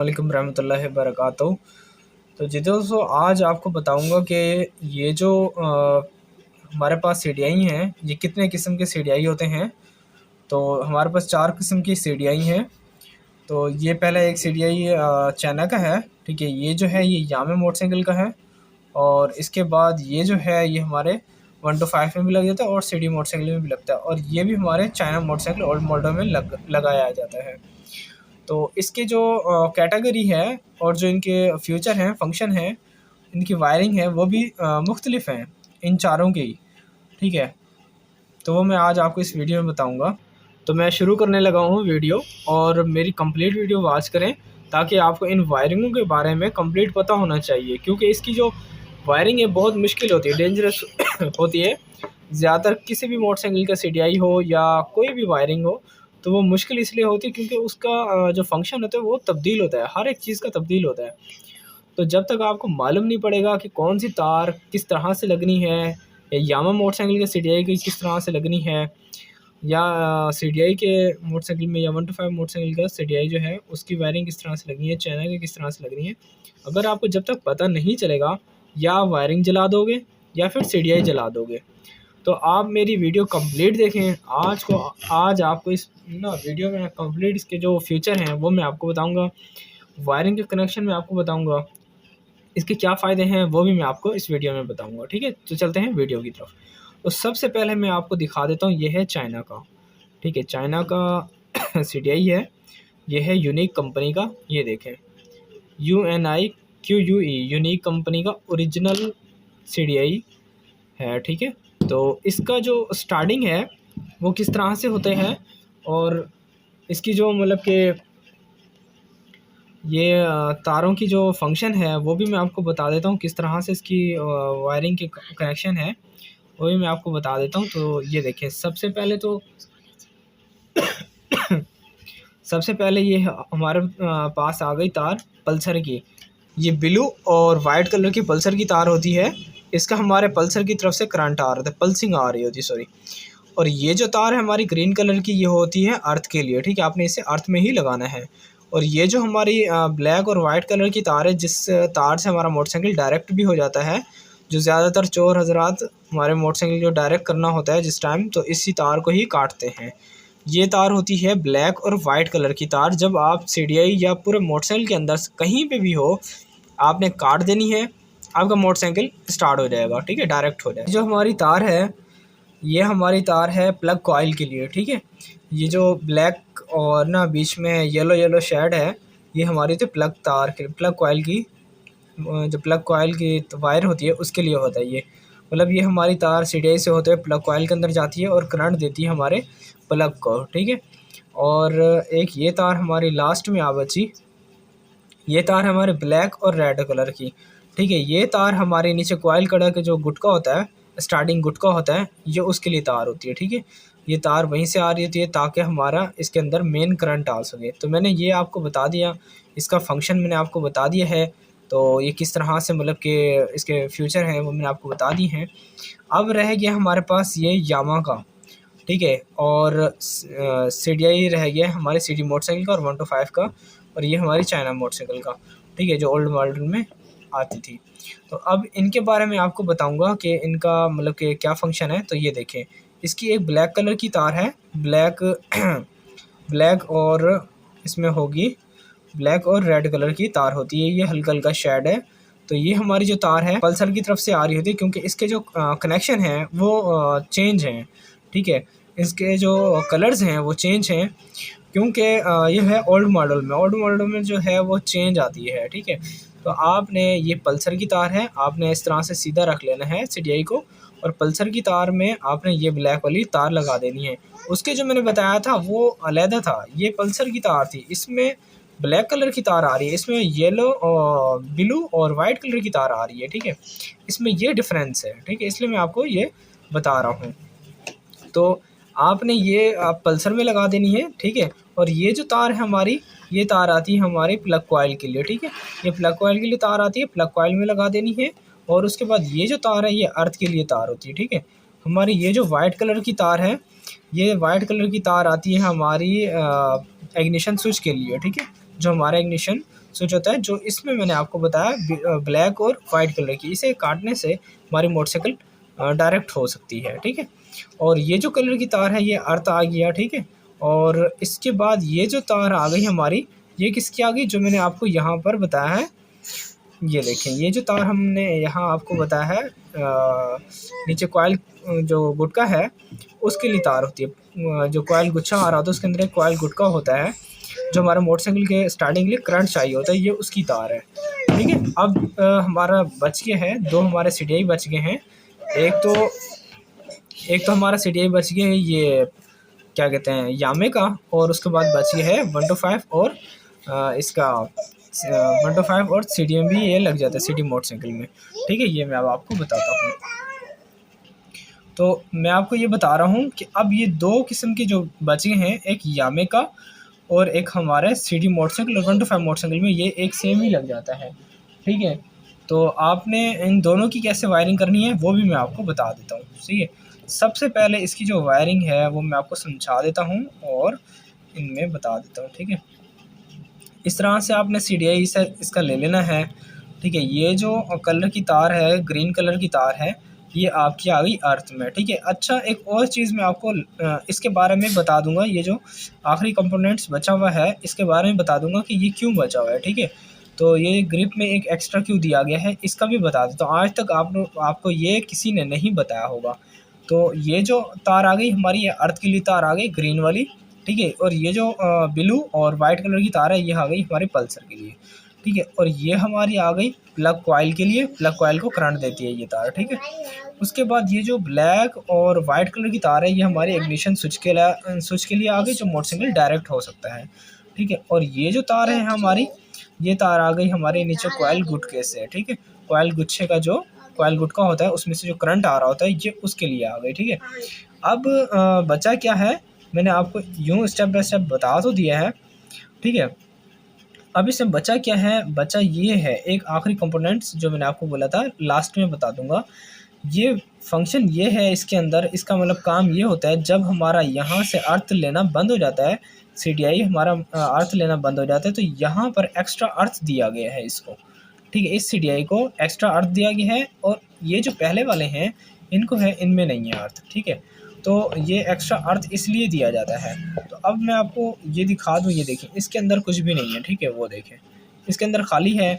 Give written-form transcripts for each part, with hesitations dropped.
वालेकुम रहमतुल्लाहि वबरकातुहू। तो जी दोस्तों, आज आपको बताऊंगा कि ये जो हमारे पास सीडीआई हैं, ये कितने किस्म के सीडीआई होते हैं। तो हमारे पास 4 किस्म की सीडीआई हैं। तो ये पहला एक सीडीआई चाइना का है, ठीक है। ये जो है ये यामे मोटरसाइकिल का है। और इसके बाद ये जो है ये हमारे 1 to 5 में भी लग जाता है और सीडी मोटरसाइकिल में भी लगता है। और ये भी हमारे चाइना मोटरसाइकिल ओल्ड मॉडल में लगाया जाता है। तो इसके जो कैटेगरी है और जो इनके फ्यूचर हैं, फंक्शन हैं, इनकी वायरिंग है, वो भी मुख्तलिफ हैं इन चारों की, ठीक है। तो वो मैं आज आपको इस वीडियो में बताऊंगा। तो मैं शुरू करने लगा हूँ वीडियो, और मेरी कंप्लीट वीडियो वॉच करें ताकि आपको इन वायरिंगों के बारे में कंप्लीट पता होना चाहिए, क्योंकि इसकी जो वायरिंग है बहुत मुश्किल होती है, डेंजरस होती है। ज़्यादातर किसी भी मोटरसाइकिल का सीडीआई हो या कोई भी वायरिंग हो, तो वो मुश्किल इसलिए होती है क्योंकि उसका जो फंक्शन होता है वो तब्दील होता है, हर एक चीज़ का तब्दील होता है। तो जब तक आपको मालूम नहीं पड़ेगा कि कौन सी तार किस तरह से लगनी है, या यामा मोटरसाइकिल के सीडीआई की किस तरह से लगनी है, या सीडीआई के मोटरसाइकिल में या 1 to 5 मोटरसाइकिल का सीडीआई जो है उसकी वायरिंग किस तरह से लगनी है, चाइना की किस तरह से लगनी है, अगर आपको जब तक पता नहीं चलेगा, या वायरिंग जला दोगे या फिर सीडीआई जला दोगे। तो आप मेरी वीडियो कंप्लीट देखें। आज आपको इस वीडियो में कंप्लीट इसके जो फ्यूचर हैं वो मैं आपको बताऊंगा। वायरिंग के कनेक्शन में आपको बताऊंगा, इसके क्या फ़ायदे हैं वो भी मैं आपको इस वीडियो में बताऊंगा, ठीक है। तो चलते हैं वीडियो की तरफ। तो सबसे पहले मैं आपको दिखा देता हूँ, ये है चाइना का, ठीक है। चाइना का सीडीआई है, ये है यूनिक कंपनी का। ये देखें, UNIQUE यूनिक कंपनी का ओरिजिनल सीडीआई है, ठीक है। तो इसका जो स्टार्टिंग है वो किस तरह से होते हैं, और इसकी जो मतलब कि ये तारों की जो फंक्शन है वो भी मैं आपको बता देता हूँ, किस तरह से इसकी वायरिंग के कनेक्शन है वो भी मैं आपको बता देता हूँ। तो ये देखिए, सबसे पहले तो सबसे पहले ये हमारे पास आ गई तार पल्सर की। ये ब्लू और वाइट कलर की पल्सर की तार होती है। इसका हमारे पल्सर की तरफ से करंट आ रहा था, पल्सिंग आ रही होती, सॉरी। और ये जो तार है हमारी ग्रीन कलर की, ये होती है अर्थ के लिए, ठीक है। आपने इसे अर्थ में ही लगाना है। और ये जो हमारी ब्लैक और वाइट कलर की तार है, जिस तार से हमारा मोटरसाइकिल डायरेक्ट भी हो जाता है, जो ज़्यादातर चोर हजरात हमारे मोटरसाइकिल जो डायरेक्ट करना होता है जिस टाइम, तो इसी तार को ही काटते हैं। ये तार होती है ब्लैक और वाइट कलर की तार। जब आप सीडीआई या पूरे मोटरसाइकिल के अंदर कहीं पे भी हो, आपने काट देनी है, आपका मोटरसाइकिल स्टार्ट हो जाएगा, ठीक है, डायरेक्ट हो जाएगा। जो हमारी तार है, ये हमारी तार है प्लग कॉइल के लिए, ठीक है। ये जो ब्लैक और ना बीच में येलो येलो शेड है, ये हमारी तो प्लग कॉइल की, जो प्लग कॉइल की वायर होती है उसके लिए होता है ये। मतलब ये हमारी तार सीडीआई से होते हुए प्लग कॉइल के अंदर जाती है और करंट देती है हमारे प्लग को, ठीक है। और एक ये तार हमारी लास्ट में आ बची, ये तार हमारे ब्लैक और रेड कलर की, ठीक है। ये तार हमारे नीचे कॉइल कड़ा के जो गुटका होता है, स्टार्टिंग गुटका होता है, ये उसके लिए तार होती है, ठीक है। ये तार वहीं से आ रही होती है ताकि हमारा इसके अंदर मेन करंट आ सके। तो मैंने ये आपको बता दिया, इसका फंक्शन मैंने आपको बता दिया है। तो ये किस तरह से मतलब कि इसके फ्यूचर हैं वो मैंने आपको बता दी हैं। अब रह गया हमारे पास ये यामा का, ठीक है। और सीडीआई रह गया है हमारे सीडी मोटरसाइकिल का और 1 to 5 का। और ये हमारी चाइना मोटरसाइकिल का, ठीक है, जो ओल्ड मॉडल में आती थी। तो अब इनके बारे में आपको बताऊंगा कि इनका मतलब कि क्या फंक्शन है। तो ये देखें, इसकी एक ब्लैक कलर की तार है, ब्लैक ब्लैक और इसमें होगी ब्लैक और रेड कलर की तार होती है, ये हल्का हल्का शेड है। तो ये हमारी जो तार है पल्सर की तरफ से आ रही होती है, क्योंकि इसके जो कनेक्शन हैं वो चेंज हैं, ठीक है। इसके जो कलर्स हैं वो चेंज हैं, क्योंकि ये है ओल्ड मॉडल में जो है वो चेंज आती है, ठीक है। तो आपने ये पल्सर की तार है, आपने इस तरह से सीधा रख लेना है सीडीआई को, और पल्सर की तार में आपने ये ब्लैक वाली तार लगा देनी है। उसके जो मैंने बताया था वो अलहदा था, ये पल्सर की तार थी, इसमें ब्लैक कलर की तार आ रही है, इसमें येलो और ब्लू और वाइट कलर की तार आ रही है, ठीक है। इसमें ये डिफरेंस है, ठीक है, इसलिए मैं आपको ये बता रहा हूँ। तो आपने ये आप पल्सर में लगा देनी है, ठीक है। और ये जो तार है हमारी, ये तार आती है हमारे प्लग कॉइल के लिए, ठीक है। ये प्लग कॉइल के लिए तार आती है, प्लग कॉइल में लगा देनी है। और उसके बाद ये जो तार है ये अर्थ के लिए तार होती है, ठीक है। हमारी ये जो वाइट कलर की तार है, ये वाइट कलर की तार आती है हमारी इग्निशन स्विच के लिए, ठीक है। जो हमारा इग्निशन स्विच होता है, जो इसमें मैंने आपको बताया ब्लैक और वाइट कलर की। इसे काटने से हमारी मोटरसाइकिल डायरेक्ट हो सकती है, ठीक है। और ये जो कलर की तार है ये अर्थ आ गया, ठीक है। और इसके बाद ये जो तार आ गई हमारी, ये किसकी आ गई, जो मैंने आपको यहाँ पर बताया है। ये देखें, ये जो तार हमने यहाँ आपको बताया है नीचे कॉइल जो गुटका है उसके लिए तार होती है। जो कॉइल गुच्छा आ रहा होता है उसके अंदर एक कॉइल गुटका होता है, जो हमारे मोटरसाइकिल के स्टार्टिंग के लिए करंट चाहिए होता है, ये उसकी तार है, ठीक है। अब हमारा बच गए हैं दो, हमारे सीडीआई बच गए हैं। एक तो हमारा सीडीआई बच गया है, ये क्या कहते हैं, यामे का। और उसके बाद बच गया है 125 और इसका 125 और सीडीएम भी ये लग जाता है सिटी मोटरसाइकिल में, ठीक है। ये मैं अब आपको बताता हूँ। तो मैं आपको ये बता रहा हूँ कि अब ये दो किस्म के जो बचे हैं, एक यामे का और एक हमारे सिटी मोटरसाइकिल और 125 मोटरसाइकिल में ये एक सेम ही लग जाता है, ठीक है। तो आपने इन दोनों की कैसे वायरिंग करनी है वो भी मैं आपको बता देता हूँ, ठीक है। सबसे पहले इसकी जो वायरिंग है वो मैं आपको समझा देता हूँ और इनमें बता देता हूँ, ठीक है। इस तरह से आपने सीडीआई से इसका ले लेना है, ठीक है। ये जो कलर की तार है, ग्रीन कलर की तार है, ये आपकी आ गई अर्थ में, ठीक है। अच्छा, एक और चीज़ मैं आपको इसके बारे में बता दूंगा, ये जो आखिरी कंपोनेंट्स बचा हुआ है इसके बारे में बता दूंगा कि ये क्यों बचा हुआ है, ठीक है। तो ये ग्रिप में एक एक्स्ट्रा क्यों दिया गया है इसका भी बता देता हूँ। आज तक आपको ये किसी ने नहीं बताया होगा। तो ये जो तार आ गई हमारी, ये अर्थ के लिए तार आ गई ग्रीन वाली, ठीक है। और ये जो ब्लू और वाइट कलर की तार है ये आ गई हमारे पल्सर के लिए, ठीक है। और ये हमारी आ गई प्लग कॉइल के लिए, प्लग कॉइल को करंट देती है ये तार, ठीक है। उसके बाद ये जो ब्लैक और वाइट कलर की तार है ये हमारे इग्निशन स्विच के लिए आ गई, जो मोटरसाइकिल डायरेक्ट हो सकता है, ठीक है। और ये जो तार है हमारी, ये तार आ गई हमारे नीचे कॉइल गुटके से, ठीक है। कॉइल गुच्छे का जो कॉइल गुटका होता है उसमें से जो करंट आ रहा होता है ये उसके लिए आ गई, ठीक है। अब बचा क्या है, मैंने आपको यूँ स्टेप बाय स्टेप बता तो दिया है, ठीक है। अब इसमें बचा क्या है, बचा ये है एक आखिरी कंपोनेंट्स जो मैंने आपको बोला था, लास्ट में बता दूंगा। ये फंक्शन ये है इसके अंदर, इसका मतलब काम ये होता है जब हमारा यहाँ से अर्थ लेना बंद हो जाता है, सीडीआई हमारा अर्थ लेना बंद हो जाता है, तो यहाँ पर एक्स्ट्रा अर्थ दिया गया है इसको, ठीक है। इस सीडीआई को एक्स्ट्रा अर्थ दिया गया है और ये जो पहले वाले हैं इनको है, इनमें नहीं है अर्थ, ठीक है। तो ये एक्स्ट्रा अर्थ इसलिए दिया जाता है। तो अब मैं आपको ये दिखा दूँ, ये देखें इसके अंदर कुछ भी नहीं है, ठीक है। वो देखें इसके अंदर खाली है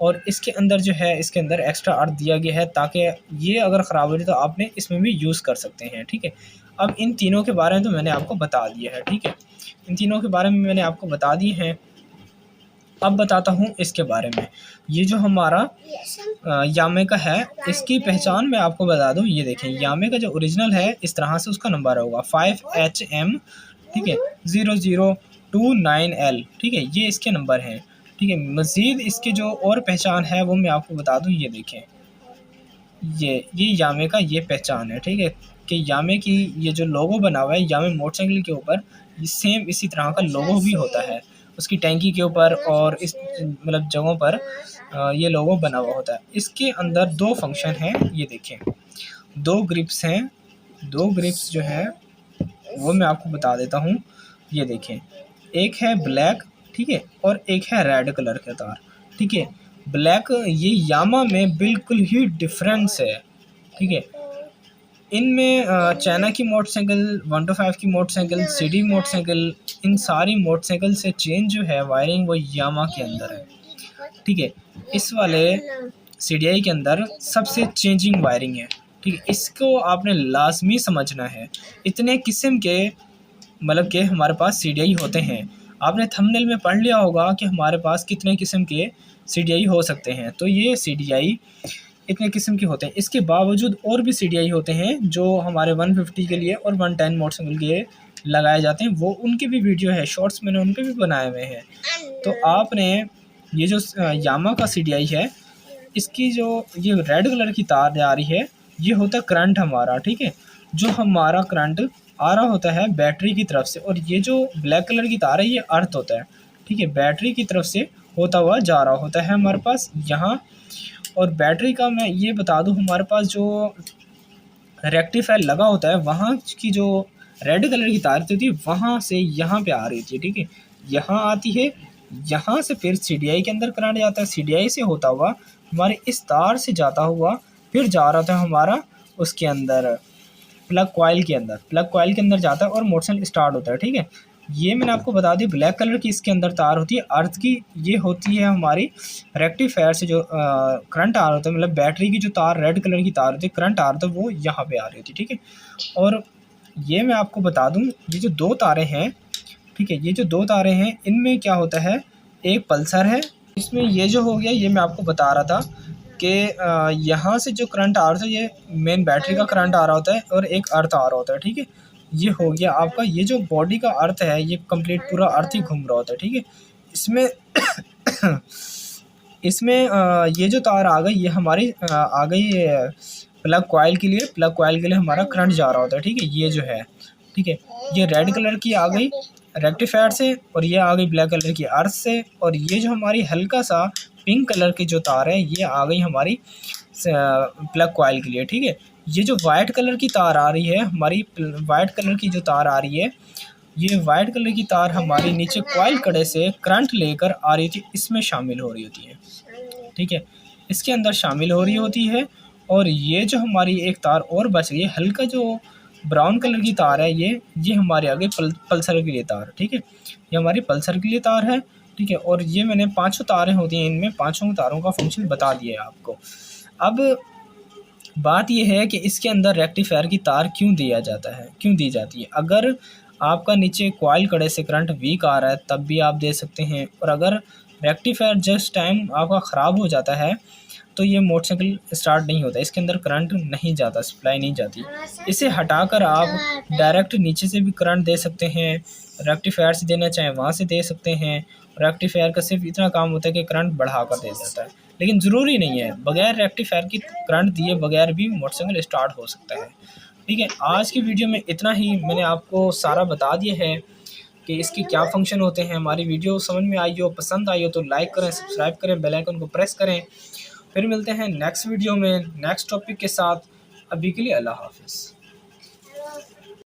और इसके अंदर जो है इसके अंदर एक्स्ट्रा अर्थ दिया गया है ताकि ये अगर ख़राब हो जाए तो आपने इसमें भी यूज़ कर सकते हैं, ठीक है। अब इन तीनों के बारे में तो मैंने आपको बता दिया है, ठीक है। इन तीनों के बारे में मैंने आपको बता दिए हैं। अब बताता हूँ इसके बारे में। ये जो हमारा यामे का है, इसकी पहचान मैं आपको बता दूँ। ये देखें यामे का जो ओरिजिनल है इस तरह से उसका नंबर होगा 5HM, ठीक है, 0029L, ठीक है। ये इसके नंबर हैं, ठीक है। मज़ीद इसके जो और पहचान है वो मैं आपको बता दूँ। ये देखें ये यामे का ये पहचान है, ठीक है, कि यामे की ये जो लोगो बना हुआ है यामे मोटरसाइकिल के ऊपर, सेम इसी तरह का लोगो भी होता है उसकी टैंकी के ऊपर और इस मतलब जगहों पर ये लोगो बना हुआ होता है। इसके अंदर दो फंक्शन हैं, ये देखें दो ग्रिप्स हैं, दो ग्रिप्स जो है वो मैं आपको बता देता हूँ। ये देखें एक है ब्लैक, ठीक है, और एक है रेड कलर का तार, ठीक है। ब्लैक ये यामा में बिल्कुल ही डिफरेंस है, ठीक है। इनमें चाइना की मोटरसाइकिल, 125 की मोटरसाइकिल, सिटी मोटरसाइकिल, इन सारी मोटरसाइकिल से चेंज जो है वायरिंग वो यामा के अंदर है, ठीक है। इस वाले सीडीआई के अंदर सबसे चेंजिंग वायरिंग है, ठीक है। इसको आपने लाजमी समझना है। इतने किस्म के मतलब के हमारे पास सीडीआई होते हैं। आपने थंबनेल में पढ़ लिया होगा कि हमारे पास कितने किस्म के सीडीआई हो सकते हैं। तो ये सीडीआई इतने किस्म के होते हैं। इसके बावजूद और भी सीडीआई होते हैं जो हमारे 150 के लिए और 110 मोटरसाइकिल के लिए लगाए जाते हैं। वो उनके भी वीडियो है, शॉर्ट्स मैंने उनके भी बनाए हुए हैं। तो आपने ये जो यामा का सीडीआई है, इसकी जो ये रेड कलर की तार जा रही है ये होता है करंट हमारा, ठीक है। जो हमारा करंट आ रहा होता है बैटरी की तरफ से, और ये जो ब्लैक कलर की तार है ये अर्थ होता है, ठीक है। बैटरी की तरफ से होता हुआ जा रहा होता है हमारे पास यहाँ। और बैटरी का मैं ये बता दूं, हमारे पास जो रेक्टिफायर लगा होता है वहाँ की जो रेड कलर की तार होती है वहाँ से यहाँ पे आ रही थी, ठीक है। यहाँ आती है, यहाँ से फिर CDI के अंदर करंट जाता है, CDI से होता हुआ हमारे इस तार से जाता हुआ फिर जा रहा था हमारा उसके अंदर प्लग कॉइल के अंदर, प्लग कॉइल के अंदर जाता है और मोशन स्टार्ट होता है। ठीक है, ये मैंने आपको बता दी ब्लैक कलर की इसके अंदर तार होती है अर्थ की, ये होती है हमारी रेक्टिफायर से जो करंट आ रहा होता है, मतलब बैटरी की जो तार रेड कलर की तार होती है, करंट आ रहा था वो यहाँ पे आ रही होती है। ठीक है, और ये मैं आपको बता दूँ, ये जो दो तारें हैं, ठीक है, ये जो दो तारें हैं इनमें क्या होता है, एक पल्सर है इसमें, ये जो हो गया ये मैं आपको बता रहा था कि यहाँ से जो करंट आ रहा था ये मेन बैटरी का करंट आ रहा होता है और एक अर्थ आ रहा होता है। ठीक है, ये हो गया आपका, ये जो बॉडी का अर्थ है ये कंप्लीट पूरा अर्थ ही घूम रहा होता है। ठीक है, इसमें इसमें ये जो तार आ गई ये हमारी आ गई प्लग कॉइल के लिए, प्लग कॉइल के लिए हमारा करंट जा रहा होता है। ठीक है, ये जो है, ठीक है, ये रेड कलर की आ गई रेक्टिफायर से और ये आ गई ब्लैक कलर की अर्थ से, और ये जो हमारी हल्का सा पिंक कलर की जो तार है ये आ गई हमारी प्लग कॉइल के लिए। ठीक है, ये जो वाइट कलर की तार आ रही है हमारी, वाइट कलर की जो तार आ रही है, ये वाइट कलर की तार हमारी नीचे कॉइल कड़े से करंट लेकर आ रही थी, इसमें शामिल हो रही होती है। ठीक है, इसके अंदर शामिल हो रही होती है। और ये जो हमारी एक तार और बच गई है, हल्का जो ब्राउन कलर की तार है, ये हमारे आगे पल्सर के लिए तार। ठीक है, ये हमारी पल्सर के लिए तार है। ठीक है, और ये मैंने पांचों तारें होती हैं, इनमें पांचों तारों का फंक्शन बता दिया है आपको। अब बात ये है कि इसके अंदर रेक्टिफायर की तार क्यों दिया जाता है, क्यों दी जाती है। अगर आपका नीचे कॉइल कड़े से करंट वीक आ रहा है तब भी आप दे सकते हैं, और अगर रेक्टिफायर जस्ट टाइम आपका ख़राब हो जाता है तो ये मोटरसाइकिल स्टार्ट नहीं होता, इसके अंदर करंट नहीं जाता, सप्लाई नहीं जाती। इसे हटाकर आप डायरेक्ट नीचे से भी करंट दे सकते हैं, रेक्टिफायर से देना चाहें वहाँ से दे सकते हैं। रेक्टिफायर का सिर्फ इतना काम होता है कि करंट बढ़ा कर दे देता है, लेकिन ज़रूरी नहीं है, बगैर रेक्टिफायर की करंट दिए बगैर भी मोटरसाइकिल स्टार्ट हो सकता है। ठीक है, आज की वीडियो में इतना ही, मैंने आपको सारा बता दिया है कि इसके क्या फंक्शन होते हैं। हमारी वीडियो समझ में आई हो, पसंद आई हो तो लाइक करें, सब्सक्राइब करें, बेल आइकन को प्रेस करें। फिर मिलते हैं नेक्स्ट वीडियो में नेक्स्ट टॉपिक के साथ। अभी के लिए अल्लाह हाफ़िज़।